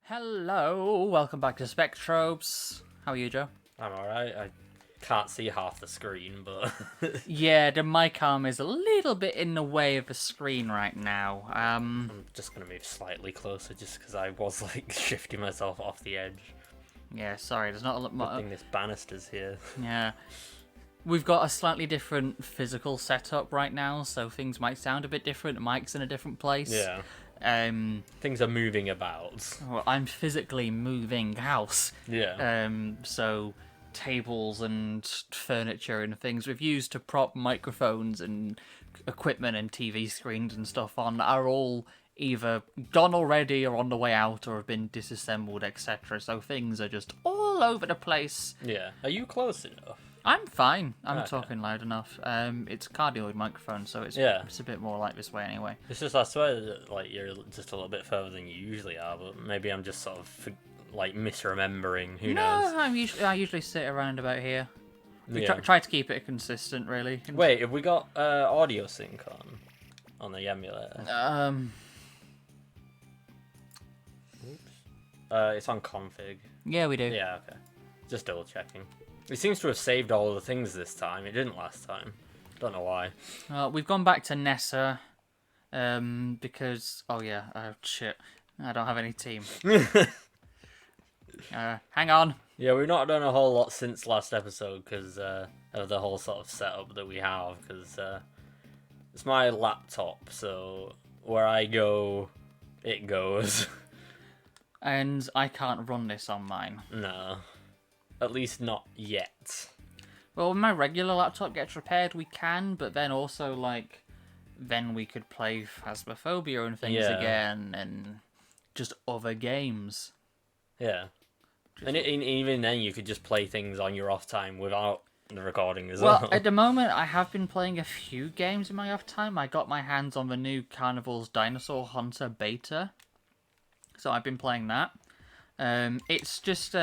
Hello, welcome back to Spectrobes. How are you, Joe? I'm alright. I can't see half the screen, but... Yeah, the mic arm is a little bit in the way of the screen right now. I'm just going to move slightly closer just because I was, shifting myself off the edge. Yeah, sorry, there's not a lot Good more. thing this banister's here. Yeah. We've got a slightly different physical setup right now, so things might sound a bit different. The mic's in a different place. Yeah. Things are moving about. Well, I'm physically moving house. Yeah. So tables and furniture and things we've used to prop microphones and equipment and TV screens and stuff on are all either gone already or on the way out or have been disassembled, etc. So things are just all over the place. Yeah. Are you close enough? I'm fine. I'm Okay. talking loud enough. It's a cardioid microphone, so it's Yeah. it's a bit more like this way anyway. It's just, I swear, that, you're just a little bit further than you usually are, but maybe I'm just sort of, misremembering. Who knows? No, I usually sit around about here. We Yeah. try to keep it consistent, really. Wait, have we got audio sync on the emulator? It's on config. Yeah, we do. Yeah, okay. Just double checking. It seems to have saved all of the things this time. It didn't last time. Don't know why. We've gone back to Nessa, because shit, I don't have any team. Hang on. Yeah, we've not done a whole lot since last episode because of the whole sort of setup that we have. Because it's my laptop, so where I go, it goes. And I can't run this on mine. No. At least not yet. Well, when my regular laptop gets repaired, we can, but then also, then we could play Phasmophobia and things Yeah. again, and just other games. Yeah. And even then, you could just play things on your off time without the recording as well. Well, at the moment, I have been playing a few games in my off time. I got my hands on the new Carnival's Dinosaur Hunter beta, so I've been playing that. It's just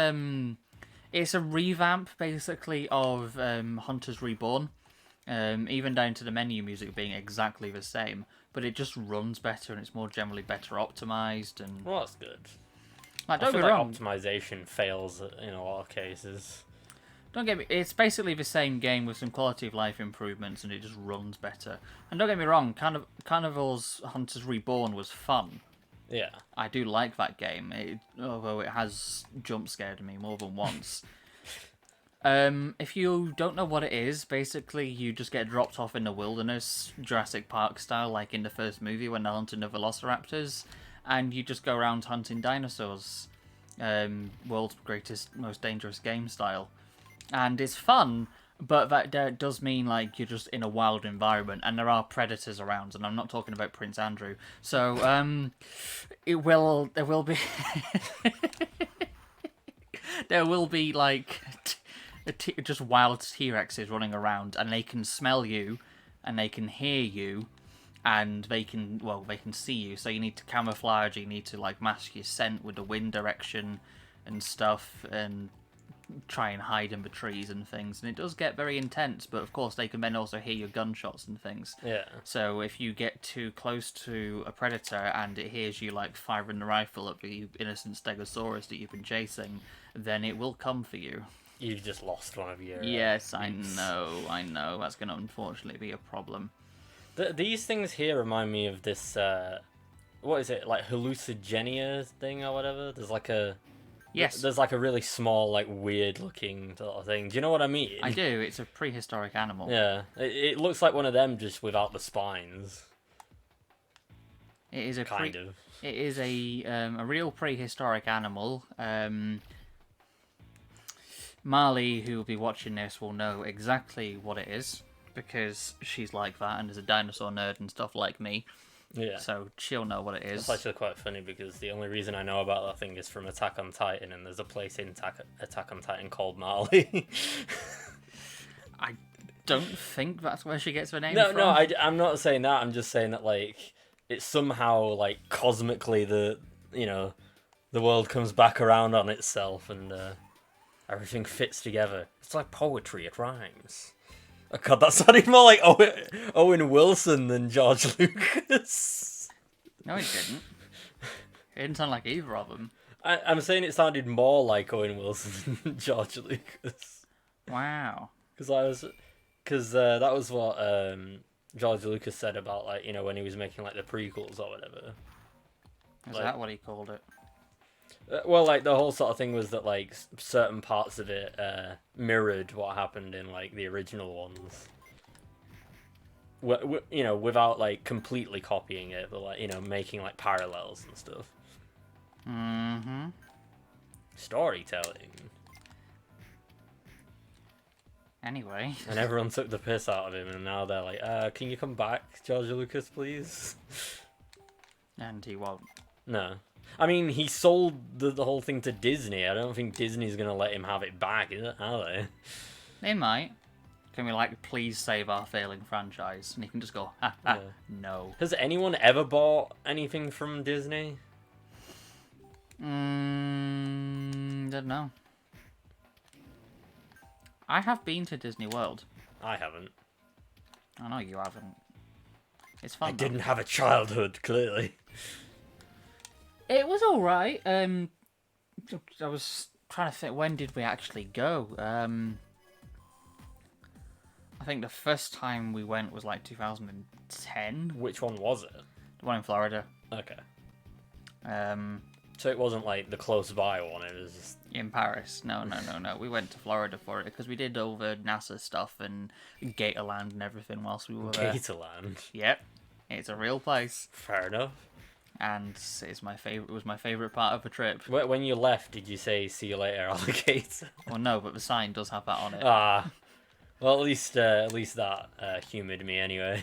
it's a revamp basically of Hunters Reborn, even down to the menu music being exactly the same, but it just runs better and it's more generally better optimized. And Well, that's good. don't I get feel me like wrong. optimization fails in a lot of cases. Don't get me. It's basically the same game with some quality of life improvements, and it just runs better. And don't get me wrong, Carnival's Hunters Reborn was fun. Yeah. I do like that game, although it has jump scared me more than once. If you don't know what it is, basically you just get dropped off in the wilderness, Jurassic Park style, like in the first movie when they're hunting the velociraptors, and you just go around hunting dinosaurs, world's greatest, most dangerous game style. And it's fun, but that does mean you're just in a wild environment, and there are predators around, and I'm not talking about Prince Andrew. So there will be there will be just wild T-Rexes running around, and they can smell you, and they can hear you, and they can see you. So you need to camouflage, you need to mask your scent with the wind direction and stuff, and try and hide in the trees and things. And it does get very intense, but of course they can then also hear your gunshots and things. Yeah. So if you get too close to a predator and it hears you firing the rifle at the innocent Stegosaurus that you've been chasing, then it will come for you. You've just lost one of your... Yes, I know. That's going to unfortunately be a problem. These things here remind me of this, what is it, hallucinogen thing or whatever? There's Yes. There's a really small, weird looking sort of thing. Do you know what I mean? I do. It's a prehistoric animal. Yeah. It looks like one of them just without the spines. It is a Kind of. It is a real prehistoric animal. Marley, who will be watching this, will know exactly what it is because she's like that and is a dinosaur nerd and stuff like me. Yeah. So she'll know what it is. It's actually quite funny because the only reason I know about that thing is from Attack on Titan, and there's a place in Attack on Titan called Marley. I don't think that's where she gets her name No, from. I'm not saying that. I'm just saying that it's somehow cosmically the world comes back around on itself and everything fits together. It's like poetry. It rhymes. Oh god, that sounded more like Owen Wilson than George Lucas. No, it didn't. It didn't sound like either of them. I'm saying it sounded more like Owen Wilson than George Lucas. Wow. Because that was what George Lucas said about, like, when he was making, like, the prequels or whatever. Is Like, that what he called it? well, like, the whole sort of thing was that, like, certain parts of it mirrored what happened in, like, the original ones. Without, like, completely copying it, but, like, making, like, parallels and stuff. Mm-hmm. Storytelling. Anyway. And everyone took the piss out of him, and now they're like, can you come back, George Lucas, please? And he won't. No. I mean, he sold the whole thing to Disney. I don't think Disney's going to let him have it back, are they? They might. Can we, like, please save our failing franchise? And he can just go, ha ha, no. Has anyone ever bought anything from Disney? Don't know. I have been to Disney World. I haven't. I know you haven't. It's fun. I didn't have a childhood, clearly. It was alright. I was trying to think, when did we actually go? I think the first time we went was like 2010. Which one was it? The one in Florida. Okay. Um, So it wasn't like the close by one, it was just... in Paris. No. We went to Florida for it because we did all the NASA stuff and Gatorland and everything whilst we were there. Gatorland? Yep. It's a real place. Fair enough. And it's my favorite. It was my favorite part of the trip. When you left, did you say, "See you later, alligator"? Well, no, but the sign does have that on it. Ah. Well, at least that humoured me anyway.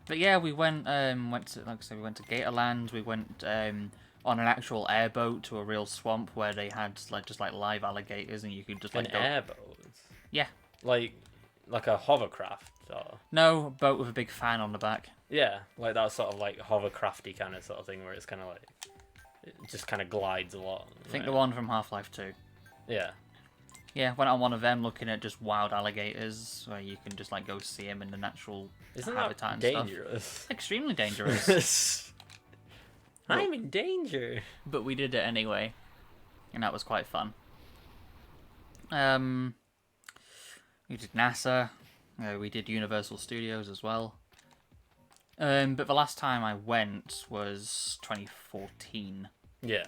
But yeah, we went to, like I said, we went to Gatorland. We went on an actual airboat to a real swamp where they had just live alligators, and you could just like An airboat? Yeah. Like a hovercraft? Or... No, boat with a big fan on the back. Yeah, like that sort of like hovercrafty kind of sort of thing where it's kind of like, it just kind of glides a lot. I think the one from Half-Life 2. Yeah. Yeah, went on one of them looking at just wild alligators where you can just like go see them in the natural habitat that and dangerous? stuff. Extremely dangerous. I'm in danger. But we did it anyway, and that was quite fun. We did NASA. We did Universal Studios as well. But the last time I went was 2014. Yeah.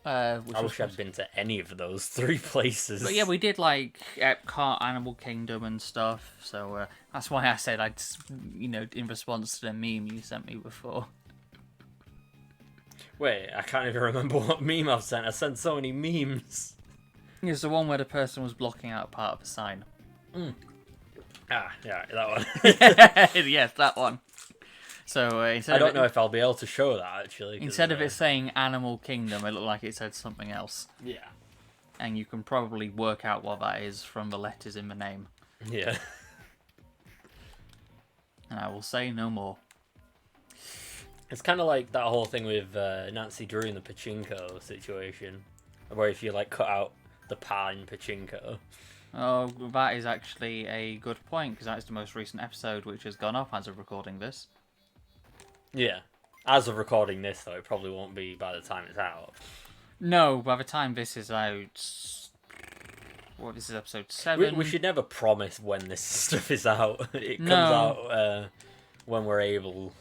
I wish I'd been to any of those three places. But yeah, we did like Epcot, Animal Kingdom and stuff. So that's why I said I'd, in response to the meme you sent me before. Wait, I can't even remember what meme I've sent. I sent so many memes. It's the one where the person was blocking out part of the sign. Ah, yeah, that one. Yes, that one. So instead I don't know if I'll be able to show that actually. Instead of it saying Animal Kingdom, it looked like it said something else. Yeah. And you can probably work out what that is from the letters in the name. Yeah. And I will say no more. It's kind of like that whole thing with Nancy Drew in the pachinko situation, where if you like cut out the pa in pachinko. Oh, that is actually a good point, because that is the most recent episode which has gone up as of recording this. Yeah. As of recording this, though, it probably won't be by the time it's out. No, by the time this is out... What, this is episode 7? We should never promise when this stuff is out. It comes No. out when we're able.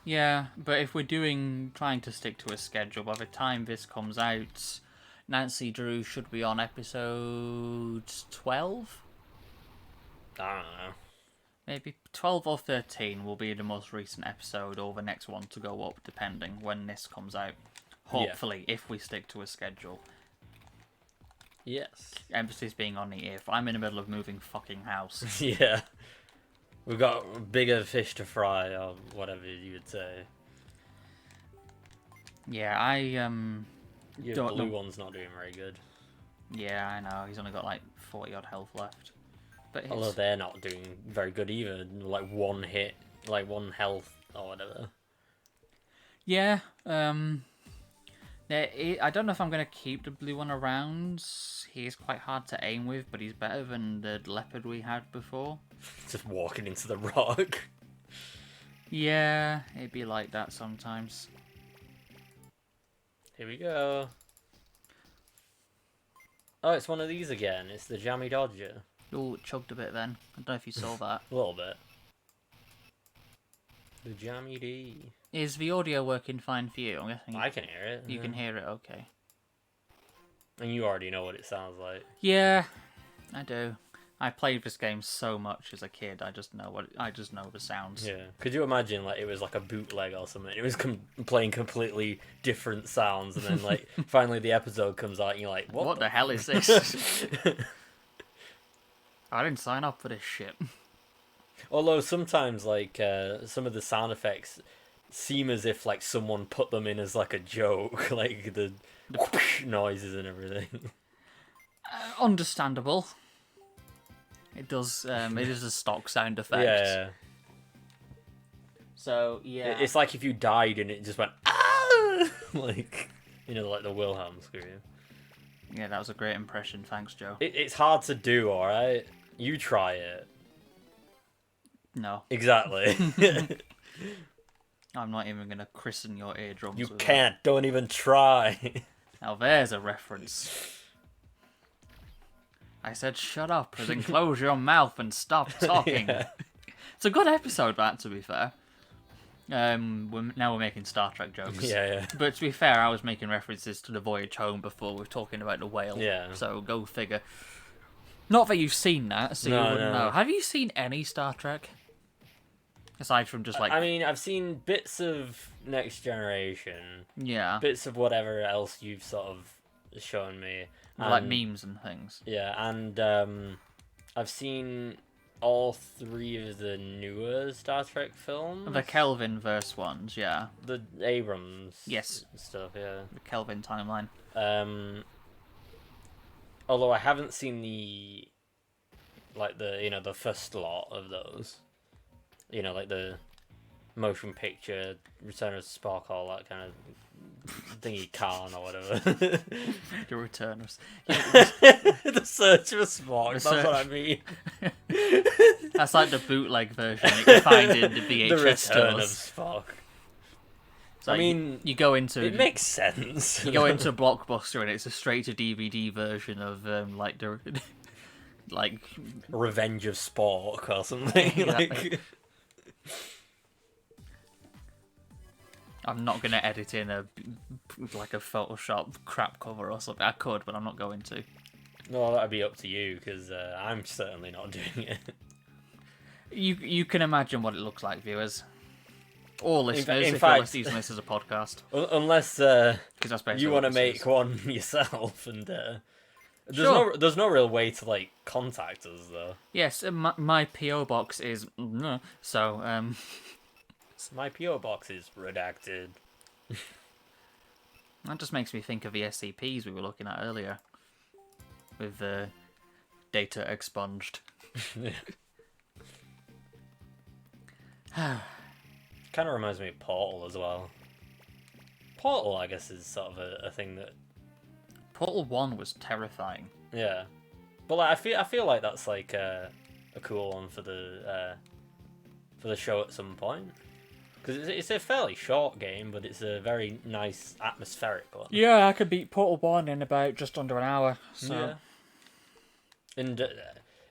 Yeah, but if we're trying to stick to a schedule, by the time this comes out, Nancy Drew should be on episode 12? I don't know. Maybe 12 or 13 will be the most recent episode, or the next one to go up, depending when this comes out. Hopefully, if we stick to a schedule. Yes. Emphasis being on the if. I'm in the middle of moving fucking house. Yeah. We've got bigger fish to fry, or whatever you would say. Yeah, I Your don't blue know. one's not doing very good. Yeah, I know. He's only got like 40 odd health left. But Although they're not doing very good either. Like one hit, like one health or whatever. yeah, I don't know if I'm gonna keep the blue one around. He's quite hard to aim with, but he's better than the leopard we had before. Just walking into the rock. Yeah, it'd be like that sometimes. Here we go. Oh, it's one of these again. It's the Jammy Dodger. Oh, it chugged a bit then. I don't know if you saw that. A little bit. The Jammy D. Is the audio working fine for you? I'm guessing I can hear it. you can hear it. Okay. And you already know what it sounds like. Yeah, I do. I played this game so much as a kid. I just know the sounds. Yeah. Could you imagine like it was like a bootleg or something? It was playing completely different sounds, and then like finally the episode comes out, and you're like, What the hell is this? I didn't sign up for this shit. Although sometimes like some of the sound effects seem as if like someone put them in as like a joke, like the noises and everything. Understandable. It does. It is a stock sound effect. Yeah. So yeah, It's like if you died and it just went ah, like like the Wilhelm scream. yeah, that was a great impression. Thanks, Joe. It's hard to do, all right. You try it. No, Exactly. I'm not even gonna christen your eardrums. You with can't. Don't even try. That. Now there's a reference. I said, "Shut up," as in close your mouth and stop talking. Yeah. It's a good episode, that, to be fair. We're making Star Trek jokes. Yeah. But to be fair, I was making references to the voyage home before we were talking about the whale. Yeah. So go figure. Not that you've seen that, so you wouldn't know. Have you seen any Star Trek? Aside from just like... I mean, I've seen bits of Next Generation. Yeah. Bits of whatever else you've sort of shown me. Like memes and things. Yeah, and I've seen all 3 of the newer Star Trek films. The Kelvin verse ones, yeah. The Abrams Yes. stuff, yeah. The Kelvin timeline. Although I haven't seen the first lot of those. Like the motion picture, Return of Spock, all that kind of thingy Khan or whatever. The Return of... The Search for Spock, that's what I mean. That's like the bootleg version you can find in the VHS The Return stores. of Spock. So I mean, you go into... It makes sense. You go into Blockbuster and it's a straight to DVD version of like the like Revenge of Spock or something. Exactly. I'm not gonna edit in a Photoshop crap cover or something. I could, but I'm not going to. No, that'd be up to you because I'm certainly not doing it. You can imagine what it looks like, viewers. Or listeners, in if fact, you're listening to this as a podcast. Unless That's basically you what want to this make is. one yourself, and Sure. there's no real way to like contact us though. Yes, my PO box is so My PO box is redacted. that just makes me think of the SCPs we were looking at earlier, with the data expunged. Kind of reminds me of Portal as well. Portal, I guess, is sort of a thing that. Portal 1 was terrifying. Yeah, but like, I feel like that's like a cool one for the show at some point, because it's a fairly short game, but it's a very nice atmospheric one. Yeah, I could beat Portal 1 in about just under an hour. So. Yeah. And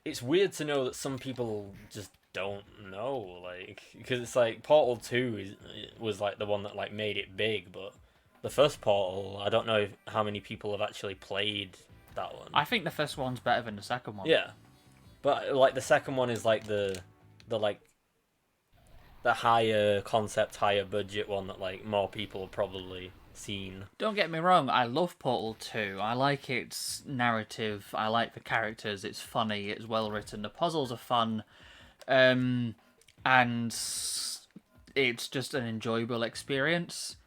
it's weird to know that some people just don't know, like, because it's like Portal 2 was like the one that like made it big, but the first Portal, I don't know how many people have actually played that one. I think the first one's better than the second one. Yeah, but like the second one is like the higher concept, higher budget one that like more people have probably seen. Don't get me wrong, I love Portal 2. I like its narrative, I like the characters, it's funny, it's well written, the puzzles are fun, and it's just an enjoyable experience.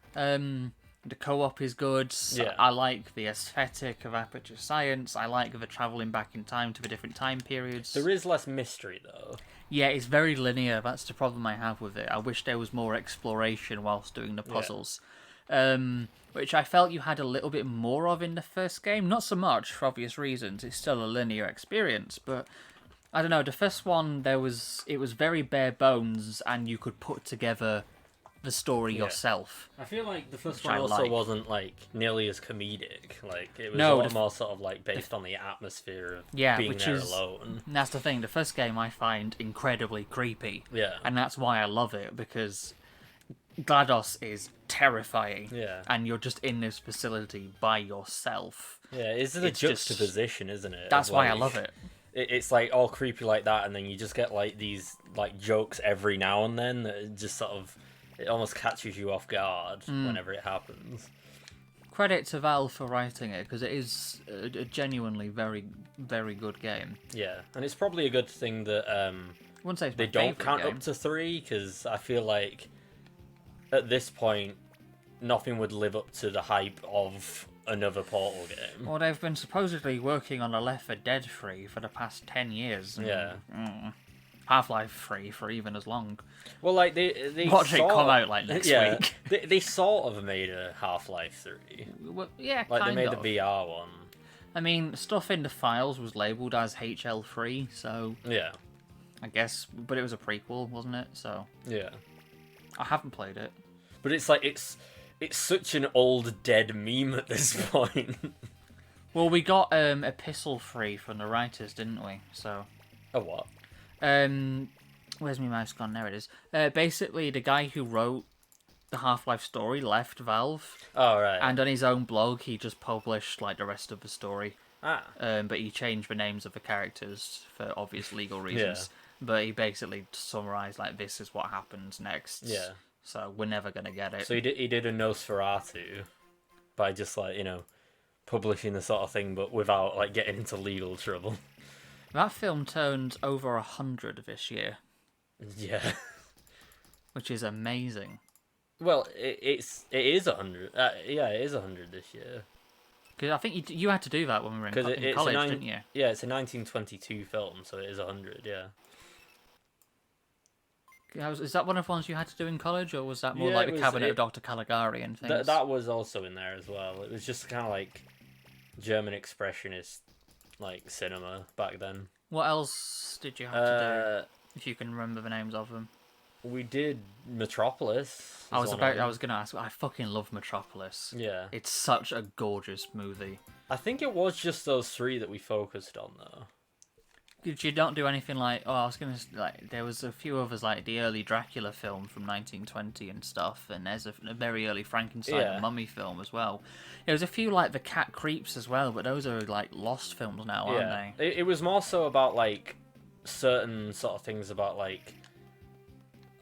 The co-op is good. Yeah. I like the aesthetic of Aperture Science. I like the travelling back in time to the different time periods. There is less mystery though. Yeah, it's very linear. That's the problem I have with it. I wish there was more exploration whilst doing the puzzles. Which I felt you had a little bit more of in the first game. Not so much, for obvious reasons. It's still a linear experience, but I don't know. The first one, it was very bare bones, and you could put together the story Yeah. yourself. I feel like the first Which one I also like. wasn't like nearly as comedic. Like it was No, a lot more sort of like based on the atmosphere of Yeah, being which there is alone. that's the thing. The first game I find incredibly creepy, Yeah. and that's why I love it, because GLaDOS is terrifying, Yeah. and you're just in this facility by yourself. Yeah, it's the It's just- juxtaposition, isn't it? That's of, why I like, love it. It's like all creepy like that, and then you just get like these like jokes every now and then that it just sort of it almost catches you off guard whenever it happens. Credit to Valve for writing it, because it is a genuinely very, very good game. Yeah, and it's probably a good thing that I wouldn't say it's they my don't favourite count game. up to 3, because I feel like at this point nothing would live up to the hype of another Portal game. Well, they've been supposedly working on a Left 4 Dead 3 for the past 10 years. And, Yeah. Half-Life 3 for even as long. Well, like they Watch it sort come of- out like next yeah, week. they sort of made a Half-Life 3. Well, yeah, Like kind they made of. the VR one. I mean, stuff in the files was labelled as HL3, so Yeah. I guess, but it was a prequel, wasn't it? So Yeah. I haven't played it. But it's like it's such an old dead meme at this point. Well, we got Epistle 3 from the writers, didn't we? So A what? where's my mouse gone? There it is. Basically, the guy who wrote the Half-Life story left Valve, Oh right. and on his own blog, he just published like the rest of the story. Ah. But he changed the names of the characters for obvious legal reasons. But he basically summarized like this is what happens next. Yeah. So we're never gonna get it. So he did a Nosferatu by just like, publishing the sort of thing but without like getting into legal trouble. That film turned over 100 this year, Yeah. which is amazing. Well, it is 100. Yeah, it is 100 this year. Because I think you had to do that when we were in, Because in college, didn't you? Yeah, it's a 1922 film, so it is 100. Yeah. Is that one of the ones you had to do in college, or was that more Yeah, like it the was- Cabinet it- of Dr. Caligari and things? That was also in there as well. It was just kind of like German expressionist like cinema back then. What else did you have to do, if you can remember the names of them? We did Metropolis. I is one of was them. going to ask. I fucking love Metropolis. Yeah. It's such a gorgeous movie. I think it was just those 3 that we focused on though. Did you not do anything like? Oh, I was gonna like. There was a few others like the early Dracula film from 1920 and stuff, and there's a very early Frankenstein Yeah. and Mummy film as well. There's a few like the Cat Creeps as well, but those are like lost films now, aren't they? It was more so about like certain sort of things about like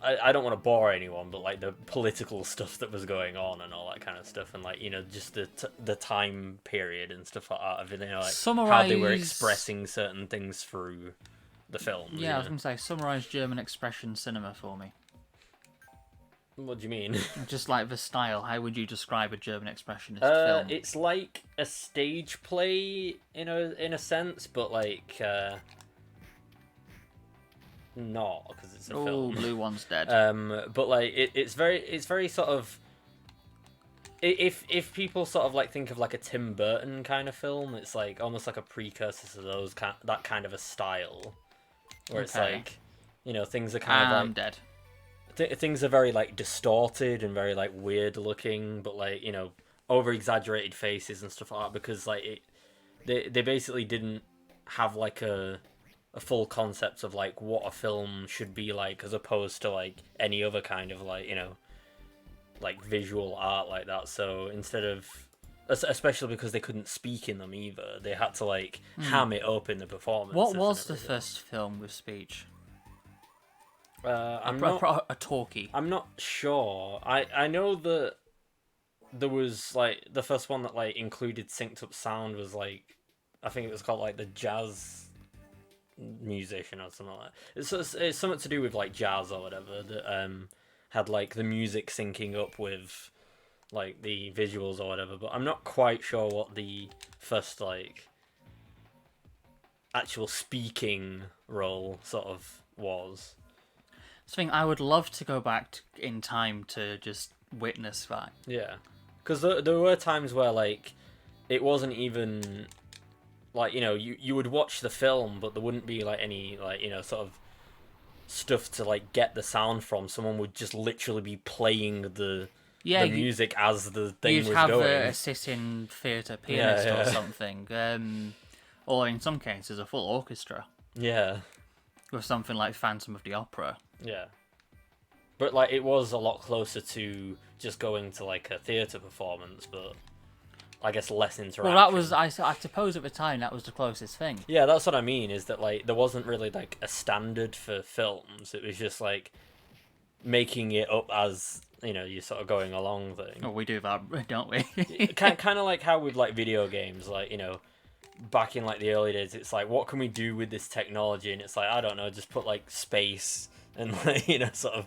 I don't want to bore anyone, but like the political stuff that was going on and all that kind of stuff, and like just the time period and stuff like that. Everything like how they were Summarise- expressing certain things through the film. Yeah, I was gonna say summarize German expression cinema for me. What do you mean? Just like the style. How would you describe a German expressionist film? It's like a stage play in a sense, but like not because it's a Oh, film. Blue One's dead. But like it's very sort of if people sort of like think of like a Tim Burton kind of film, it's like almost like a precursor to that kind of a style, where it's Okay. like things are kind of I'm like dead. things are very like distorted and very like weird looking, but like over exaggerated faces and stuff like that, because like they basically didn't have like a full concept of like what a film should be like, as opposed to like any other kind of like like visual art like that. So instead of, especially because they couldn't speak in them either, they had to like ham it up in the performance. What was the first film with speech? A talkie. I'm not sure. I know that there was like the first one that like included synced up sound was like, I think it was called like the Jazz Musician or something like that. It's something to do with like jazz or whatever that had like the music syncing up with like the visuals or whatever, but I'm not quite sure what the first like actual speaking role sort of was. Something I would love to go back in time to just witness that. Yeah, because there were times where like it wasn't even like you would watch the film, but there wouldn't be like any like sort of stuff to like get the sound from, someone would just literally be playing the Yeah, music as the thing you'd was have going. a sitting theatre pianist Yeah, or yeah. something, or in some cases a full orchestra Yeah, with something like Phantom of the Opera. yeah. But like it was a lot closer to just going to like a theatre performance, but I guess less interaction. Well, that was I suppose at the time that was the closest thing. Yeah, that's what I mean. Is that like there wasn't really like a standard for films. It was just like making it up as you're sort of going along thing. Oh, we do that, don't we? Kind of like how with like video games, like back in like the early days, it's like what can we do with this technology, and it's like I don't know, just put like space and like sort of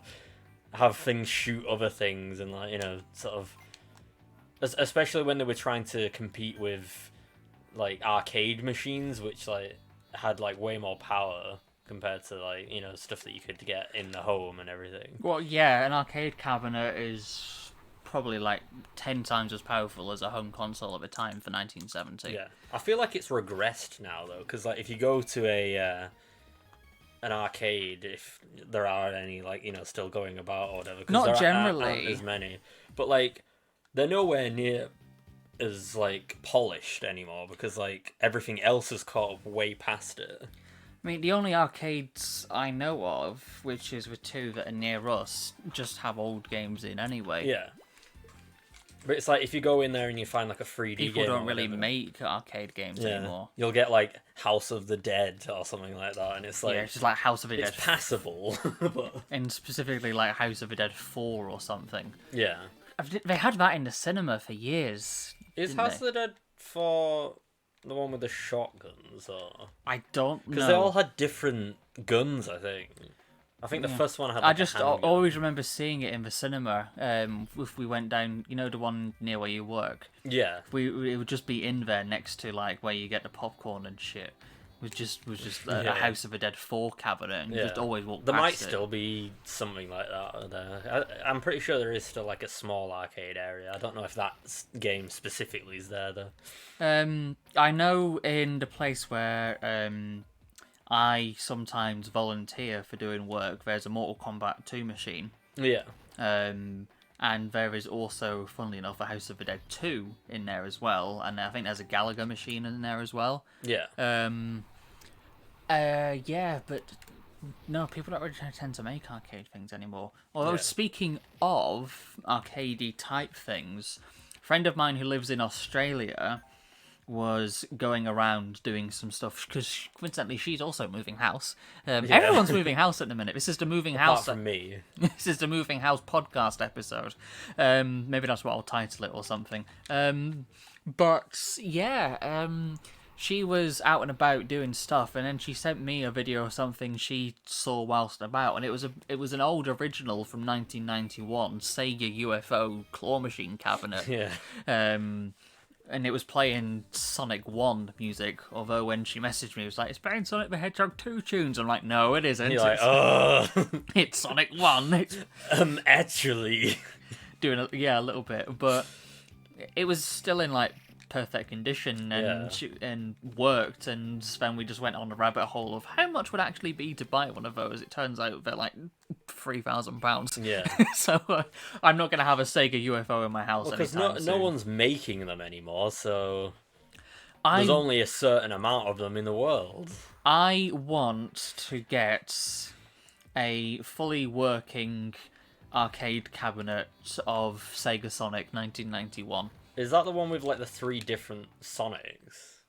have things shoot other things and like sort of, especially when they were trying to compete with like arcade machines, which like had like way more power compared to like stuff that you could get in the home and everything. Well, yeah, an arcade cabinet is probably like 10 times as powerful as a home console at the time for 1970. Yeah, I feel like it's regressed now though, because like if you go to an arcade, if there are any like still going about or whatever, 'cause Not there generally. aren't as many, but like they're nowhere near as like polished anymore because like everything else has caught up way past it. I mean, the only arcades I know of, which is the two that are near us, just have old games in anyway. Yeah. But it's like if you go in there and you find like a 3D People game don't or really whatever, make arcade games anymore. you'll get like House of the Dead or something like that, and it's like Yeah, it's just like House of the it's Dead. passable. But And specifically like House of the Dead 4 or something. yeah, They had that in the cinema for years. is didn't House of they? the Dead for the one with the shotguns, or I don't know. because they all had different guns? I think the first one had. Like, I just a handgun. always remember seeing it in the cinema. If we went down, the one near where you work. Yeah, It would just be in there next to like where you get the popcorn and shit. Was just a Yeah. House of the Dead 4 cabinet, and you just always walk there past might it. still be something like that there. I'm pretty sure there is still like a small arcade area. I don't know if that game specifically is there though. I know in the place where I sometimes volunteer for doing work, there's a Mortal Kombat 2 machine. Yeah, And there is also, funnily enough, a House of the Dead 2 in there as well, and I think there's a Gallagher machine in there as well. yeah. Yeah, but no, people don't really tend to make arcade things anymore. Although, Yeah. speaking of arcadey type things, a friend of mine who lives in Australia was going around doing some stuff because coincidentally she's also moving house. Everyone's moving house at the minute. This is the moving Apart house. from me. This is the moving house podcast episode. Maybe that's what I'll title it or something. But yeah, she was out and about doing stuff, and then she sent me a video of something she saw whilst about, and it was an old original from 1991 Sega UFO claw machine cabinet. Yeah. And it was playing Sonic 1 music, although when she messaged me, it was like, it's playing Sonic the Hedgehog 2 tunes. I'm like, no, it isn't. You're like, oh, It's Sonic 1. It's actually. doing a little bit, but it was still in like perfect condition and and worked, and then we just went on a rabbit hole of how much would actually be to buy one of those. It turns out they're like £3,000. Yeah. So I'm not going to have a Sega UFO in my house Because anytime no soon. one's making them anymore, so I there's only a certain amount of them in the world. I want to get a fully working arcade cabinet of Sega Sonic 1991. Is that the one with like the 3 different Sonics?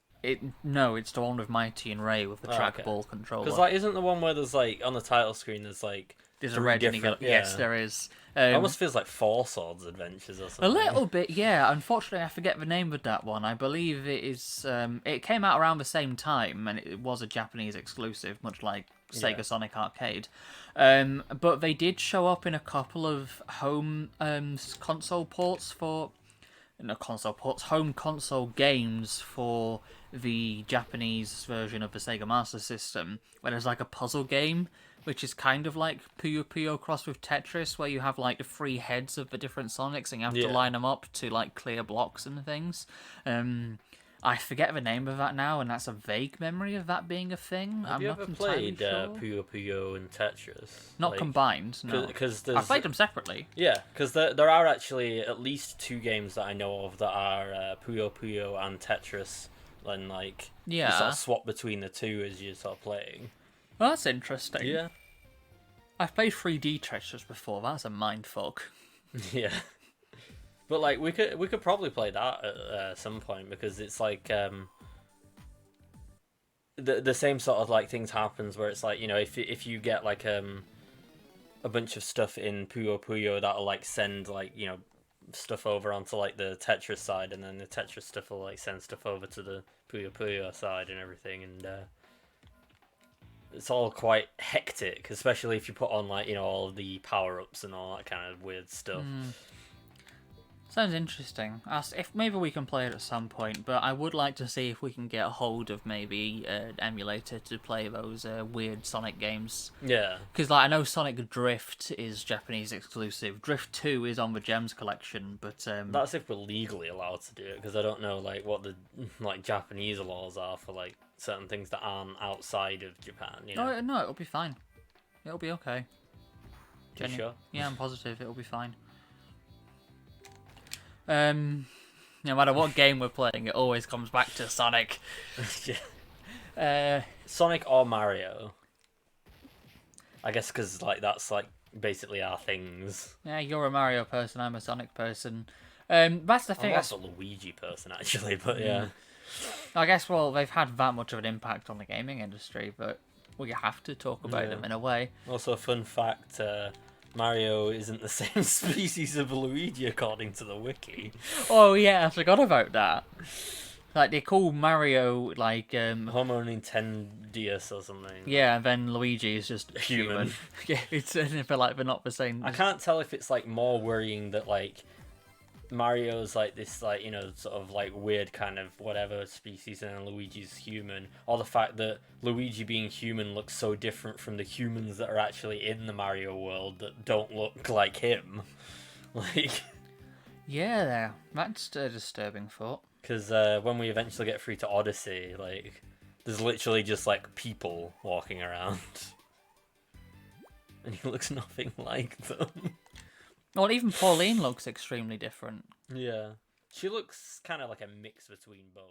No, it's the one with Mighty and Ray with the trackball controller. Because like, isn't the one where there's like on the title screen there's like There's a 3 red and you different... go, yes, there is. It almost feels like Four Swords Adventures or something. A little bit, yeah. Unfortunately, I forget the name of that one. I believe it is. It came out around the same time, and it was a Japanese exclusive, much like Sega Sonic Arcade. But they did show up in a couple of home console ports for. Not console ports, home console games for the Japanese version of the Sega Master System, where there's like a puzzle game, which is kind of like Puyo Puyo crossed with Tetris, where you have like the 3 heads of the different Sonics and you have to line them up to like clear blocks and things. I forget the name of that now, and that's a vague memory of that being a thing. Have I'm you not ever entirely played sure. Puyo Puyo and Tetris? Not combined, no. Because I played them separately. Yeah, because there are actually at least 2 games that I know of that are Puyo Puyo and Tetris, and like you sort Yeah. of swap between the two as you're sort of playing. Well, that's interesting. Yeah, I've played 3D Tetris before. That's a mindfuck. yeah. But like we could probably play that at some point because it's like the same sort of like things happens where it's like, you know, if you get like a bunch of stuff in Puyo Puyo that'll like send like, you know, stuff over onto like the Tetris side, and then the Tetris stuff will like send stuff over to the Puyo Puyo side and everything, and it's all quite hectic, especially if you put on like, you know, all the power ups and all that kind of weird stuff. Sounds interesting. If maybe we can play it at some point, but I would like to see if we can get a hold of maybe an emulator to play those weird Sonic games. Yeah, Because like I know Sonic Drift is Japanese exclusive. Drift 2 is on the Gems collection, but that's if we're legally allowed to do it, because I don't know like what the like Japanese laws are for like certain things that aren't outside of Japan. You know? no, it'll be fine. It'll be okay. You sure? Yeah, I'm positive it'll be fine. No matter what game we're playing, it always comes back to Sonic. Yeah. Sonic or Mario. I guess because like that's like basically our things. Yeah, you're a Mario person, I'm a Sonic person. That's the thing. I'm also a Luigi person actually, but yeah. I guess, well, they've had that much of an impact on the gaming industry, but we have to talk about Yeah. them in a way. Also, fun fact: Mario isn't the same species of Luigi according to the wiki. Oh yeah, I forgot about that. Like they call Mario like Homo Nintendius or something. yeah, and then Luigi is just Human. Yeah, it's they're like they're not the same. I can't tell if it's like more worrying that like Mario's like this like, you know, sort of like weird kind of whatever species and then Luigi's human, or the fact that Luigi being human looks so different from the humans that are actually in the Mario world that don't look like him. Like, Yeah, that's a disturbing thought. because when we eventually get through to Odyssey, like there's literally just like people walking around and he looks nothing like them. Well, even Pauline looks extremely different. Yeah, she looks kind of like a mix between both.